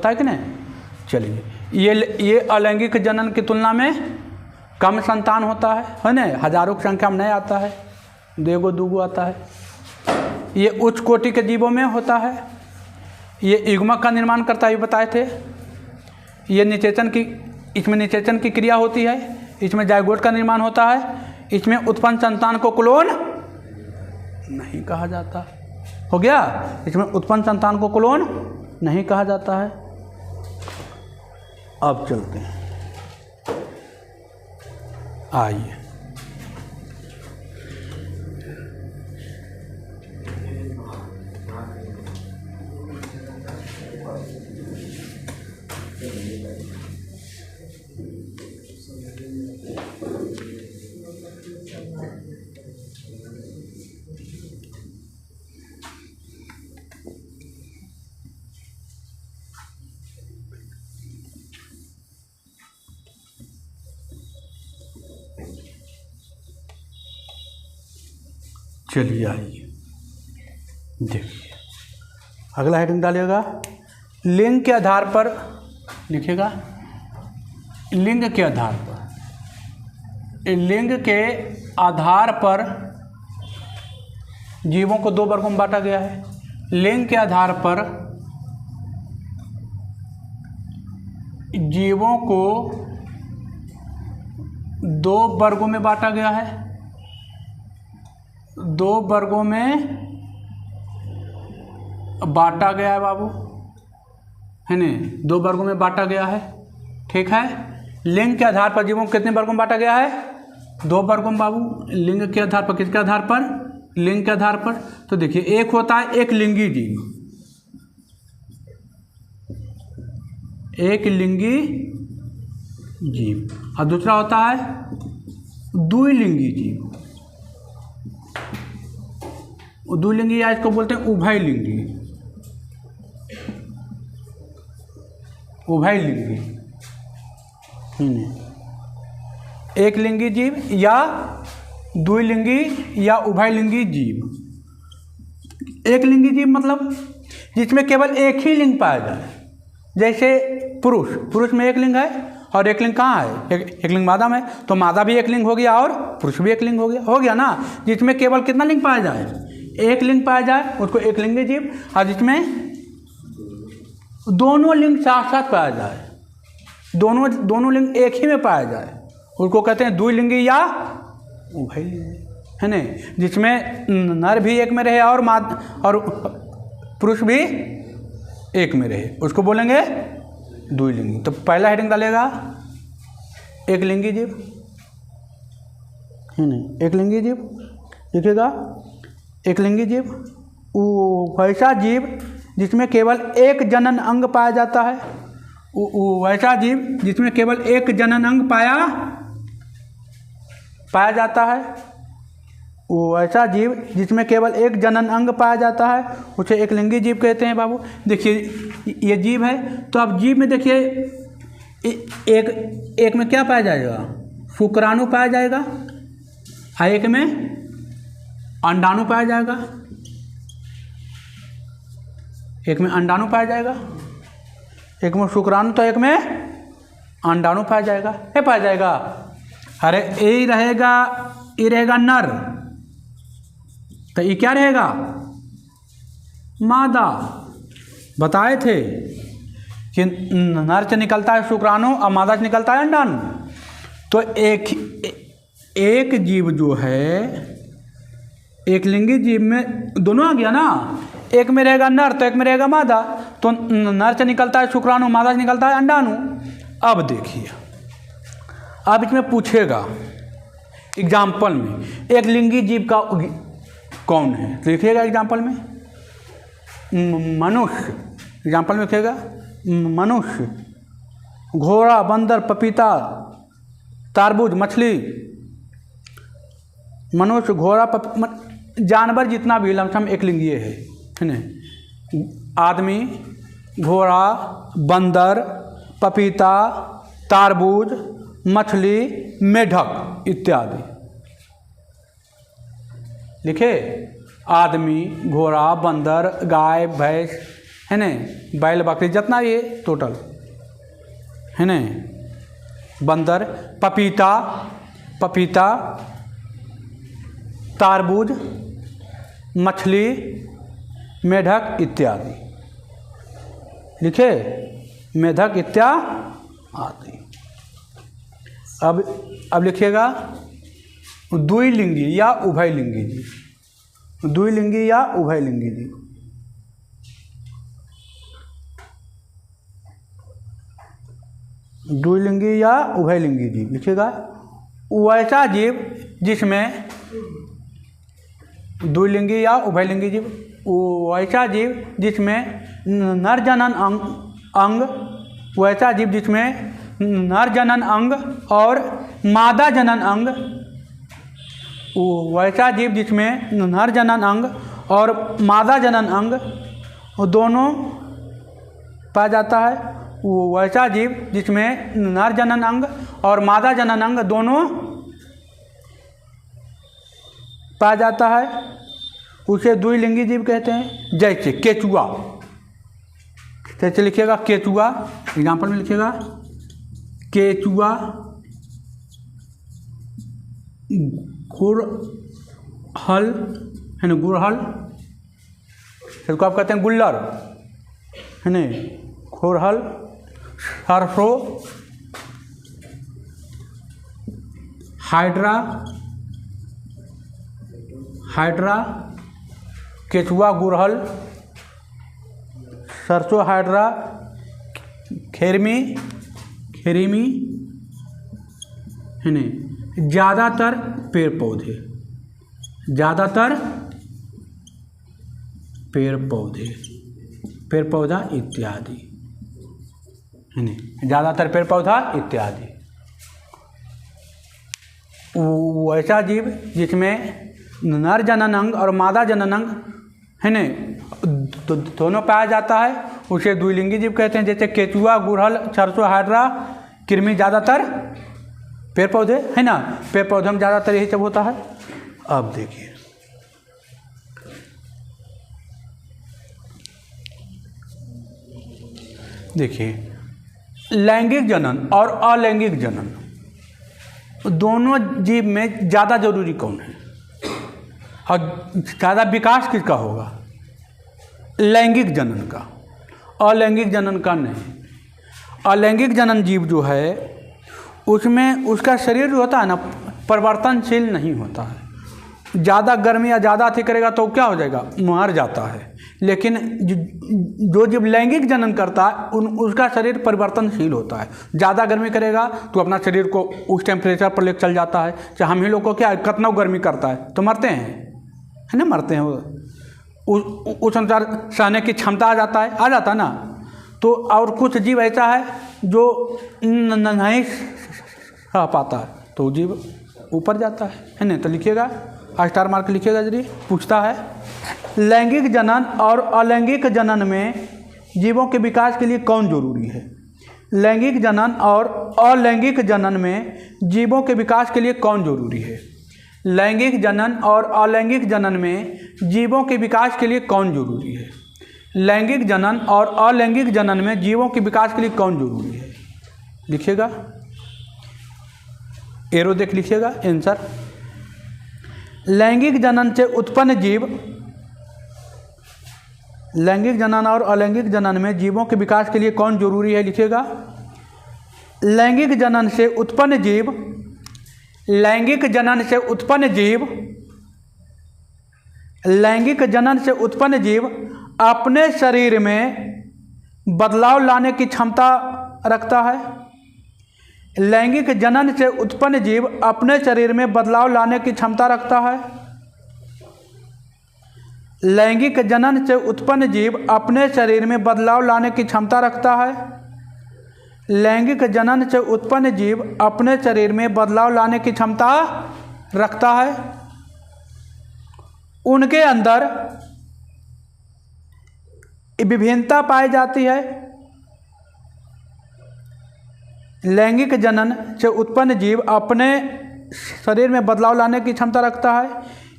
है कि नहीं। चलिए, ये अलैंगिक जनन की तुलना में कम संतान होता है ना। हजारों की संख्या में नहीं आता है, 2 2 आता है। ये उच्च कोटि के जीवों में होता है। ये युग्मक का निर्माण करता है, ये बताए थे। ये इसमें निषेचन की क्रिया होती है। इसमें जायगोट का निर्माण होता है। इसमें उत्पन्न संतान को क्लोन नहीं कहा जाता। हो गया, इसमें उत्पन्न संतान को क्लोन नहीं कहा जाता है। अब चलते हैं, आइए। चलिए, आइए देखिए, अगला हेडिंग डालिएगा। लिंग के आधार पर लिखिएगा। लिंग के आधार पर, लिंग के आधार पर जीवों को 2 वर्गों में बांटा गया है। लिंग के आधार पर जीवों को 2 वर्गों में बांटा गया है। 2 वर्गों में बांटा गया है बाबू, है ना। 2 वर्गों में बांटा गया है, ठीक है। लिंग के आधार पर जीवों को कितने वर्गों में बांटा गया है, 2 वर्गों में बाबू। लिंग के आधार पर, किसके आधार पर, लिंग के आधार पर। तो देखिए, एक होता है एक लिंगी जीव, एक लिंगी जीव। और दूसरा होता है द्विलिंगी जीव। द्विलिंगी या इसको बोलते हैं उभयलिंगी। उभयलिंगी एक लिंगी जीव या द्विलिंगी या उभयलिंगी जीव। एक लिंगी जीव मतलब जिसमें केवल एक ही लिंग पाया जाए। जैसे पुरुष में एक लिंग है और एक लिंग कहाँ है, एक लिंग मादा में, तो मादा भी एक लिंग हो गया और पुरुष भी एक लिंग हो गया ना। जिसमें केवल कितना लिंग पाया जाए, एक लिंग पाया जाए उसको एक लिंगी जीव। और जिसमें दोनों लिंग साथ साथ पाया जाए, दोनों लिंग एक ही में पाया जाए, उसको कहते हैं द्विलिंगी या उभयलिंगी, है ना। जिसमें नर भी एक में रहे और पुरुष भी एक में रहे, उसको बोलेंगे द्विलिंगी। तो पहला हेडिंग डालेगा एक लिंगी जीव, है ना। एक लिंगी जीव लिखिएगा, एक लिंगी जीव वैसा जीव जिसमें केवल एक जनन अंग पाया जाता है। वैसा जीव जिसमें केवल एक जनन अंग पाया जाता है। वैसा जीव जिसमें केवल एक जनन अंग पाया जाता है उसे एक लिंगी जीव कहते हैं बाबू। देखिए ये जीव है, तो अब जीव में देखिए एक में क्या पाया जाएगा, शुक्राणु पाया जाएगा, और एक में अंडाणु पाया जाएगा, एक में अंडाणु पाया जाएगा, एक में शुक्राणु, तो एक में अंडाणु पाया जाएगा। क्या पाया जाएगा, अरे ये रहेगा नर, तो ये क्या रहेगा मादा। बताए थे कि नर से निकलता है शुक्राणु और मादा से निकलता है अंडाणु। तो एक जीव जो है, एक लिंगी जीव में दोनों आ गया ना, एक में रहेगा नर तो एक में रहेगा मादा। तो नर से निकलता है शुक्राणु, मादा से निकलता है अंडाणु। अब देखिए, अब इसमें पूछेगा एग्जाम्पल में एक लिंगी जीव का कौन है, तो लिखिएगा एग्जाम्पल में मनुष्य। एग्जाम्पल में लिखिएगा मनुष्य, घोड़ा, बंदर, पपीता, तारबूज, मछली। मनुष्य, घोड़ा, जानवर जितना भी लमसम एक लिंगीय है ना। आदमी, घोड़ा, बंदर, पपीता, तारबूज, मछली, मेढक इत्यादि। लिखे आदमी, घोड़ा, बंदर, गाय, भैंस, है न, बैल, बकरी, जितना ये टोटल है न, बंदर, पपीता, तारबूज, मछली, मेढक इत्यादि। लिखे मेढक इत्यादि। अब लिखिएगा द्विलिंगी या उभयलिंगी जीव। द्विलिंगी या उभयलिंगी जीव। द्विलिंगी या उभयलिंगी जीव लिखिएगा वैसा जीव जिसमें, द्विलिंगी या उभयलिंगी जीव वैसा जीव जिसमें नर जनन अंग, वैसा जीव जिसमें नर जनन अंग और मादा जनन अंग, वैसा जीव जिसमें नर जनन अंग और मादा जनन अंग दोनों पाया जाता है। वैसा जीव जिसमें नर जनन अंग और मादा जनन अंग दोनों पाया जाता है उसे द्विलिंगी जीव कहते हैं। जैसे केचुआ, जैसे लिखिएगा केचुआ, एग्जाम्पल में लिखिएगा केचुआ, गुड़हल है ना, गुड़हल, इसको आप कहते हैं गुल्लर है ना, गुड़हल, सरसों, हाइड्रा, केचुआ, गुड़हल, सरसों, हाइड्रा, खेरमी है ना, ज़्यादातर पेड़ पौधा इत्यादि है ना, ज़्यादातर पेड़ पौधा इत्यादि। वैसा जीव जिसमें नर जनन अंग और मादा जनन अंग है न दोनों पाया जाता है, उसे द्विलिंगी जीव कहते हैं। जैसे केचुआ, गुड़हल, सरसों, हाइड्रा, कृमि, ज़्यादातर पेड़ पौधे है ना, पेड़ पौधे में ज़्यादातर यही सब होता है। अब देखिए लैंगिक जनन और अलैंगिक जनन दोनों जीव में ज़्यादा जरूरी कौन है और ज़्यादा विकास किसका होगा? लैंगिक जनन का, अलैंगिक जनन का नहीं। अलैंगिक जनन जीव जो है उसमें उसका शरीर जो होता है ना परिवर्तनशील नहीं होता है। ज़्यादा गर्मी या ज़्यादा अति करेगा तो क्या हो जाएगा? मर जाता है। लेकिन जो जीव लैंगिक जनन करता है उसका शरीर परिवर्तनशील होता है। ज़्यादा गर्मी करेगा तो अपना शरीर को उस टेम्परेचर पर लेकर चल जाता है। चाहे हम ही लोग को क्या कितना गर्मी करता है तो मरते हैं, है ना, मरते हैं। उस अनुसार सहने की क्षमता आ जाता है ना। तो और कुछ जीव ऐसा है जो नहीं सह पाता है तो जीव ऊपर जाता है ना। तो लिखिएगा, स्टार मार्क लिखिएगा। जरिए पूछता है लैंगिक जनन और अलैंगिक जनन में जीवों के विकास के लिए कौन जरूरी है? लैंगिक जनन और अलैंगिक जनन में जीवों के विकास के लिए कौन जरूरी है? लैंगिक जनन और अलैंगिक जनन में जीवों के विकास के लिए कौन जरूरी है? लैंगिक जनन और अलैंगिक जनन में जीवों के विकास के लिए कौन जरूरी है? लिखिएगा, एरो देख लिखिएगा आंसर। लैंगिक जनन से उत्पन्न जीव, लैंगिक जनन और अलैंगिक जनन में जीवों के विकास के लिए कौन जरूरी है? लिखिएगा, लैंगिक जनन से उत्पन्न जीव, लैंगिक जनन से उत्पन्न जीव, लैंगिक जनन से उत्पन्न जीव अपने शरीर में बदलाव लाने की क्षमता रखता है। लैंगिक जनन से उत्पन्न जीव अपने शरीर में बदलाव लाने की क्षमता रखता है। लैंगिक जनन से उत्पन्न जीव अपने शरीर में बदलाव लाने की क्षमता रखता है। लैंगिक जनन से उत्पन्न जीव अपने शरीर में बदलाव लाने की क्षमता रखता है। उनके अंदर विभिन्नता पाई जाती है। लैंगिक जनन से उत्पन्न जीव अपने शरीर में बदलाव लाने की क्षमता रखता है।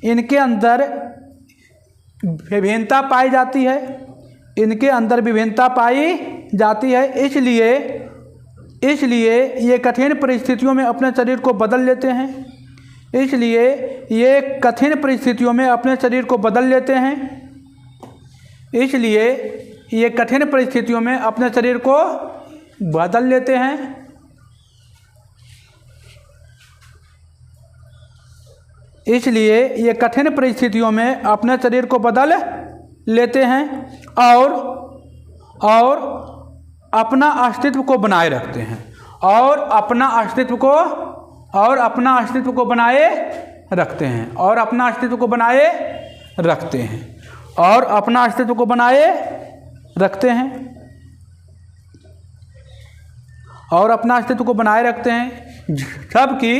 इनके अंदर विभिन्नता पाई जाती है, इनके अंदर विभिन्नता पाई जाती है। इसलिए ये कठिन परिस्थितियों में अपने शरीर को बदल लेते हैं। इसलिए ये कठिन परिस्थितियों में अपने शरीर को बदल लेते हैं। इसलिए ये कठिन परिस्थितियों में अपने शरीर को बदल लेते हैं। इसलिए ये कठिन परिस्थितियों में अपने शरीर को बदल लेते हैं और अपना अस्तित्व को बनाए रखते हैं। और अपना अस्तित्व को बनाए रखते हैं। और अपना अस्तित्व को बनाए रखते हैं। और अपना अस्तित्व को बनाए रखते हैं। और अपना अस्तित्व को बनाए रखते हैं। जबकि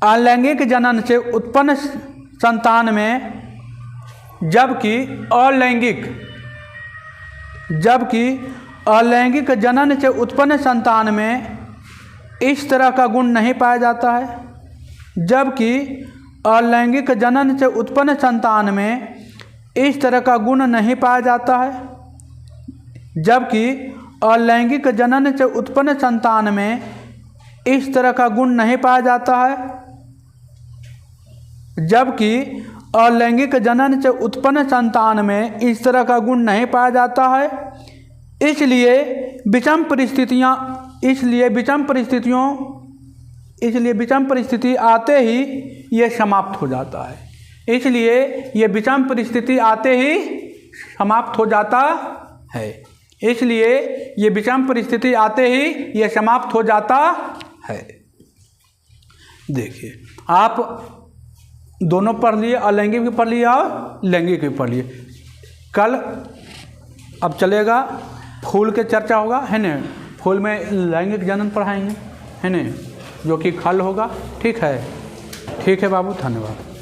अलैंगिक जनन से उत्पन्न संतान में, जबकि अलैंगिक जनन से उत्पन्न संतान में इस तरह का गुण नहीं पाया जाता है। जबकि अलैंगिक जनन से उत्पन्न संतान में इस तरह का गुण नहीं पाया जाता है। जबकि अलैंगिक जनन से उत्पन्न संतान में इस तरह का गुण नहीं पाया जाता है। जबकि अलैंगिक जनन से उत्पन्न संतान में इस तरह का गुण नहीं पाया जाता है। इसलिए विषम परिस्थिति आते ही ये समाप्त हो जाता है। इसलिए ये विषम परिस्थिति आते ही समाप्त हो जाता है। इसलिए ये विषम परिस्थिति आते ही ये समाप्त हो जाता है। देखिए, आप दोनों पढ़ लिए, अलैंगिक भी पढ़ लिए और लैंगिक भी पढ़ लिए। कल अब चलेगा फूल के चर्चा होगा, है ना। फूल में लैंगिक जनन पढ़ाएंगे, है ना, जो कि खल होगा। ठीक है बाबू, धन्यवाद।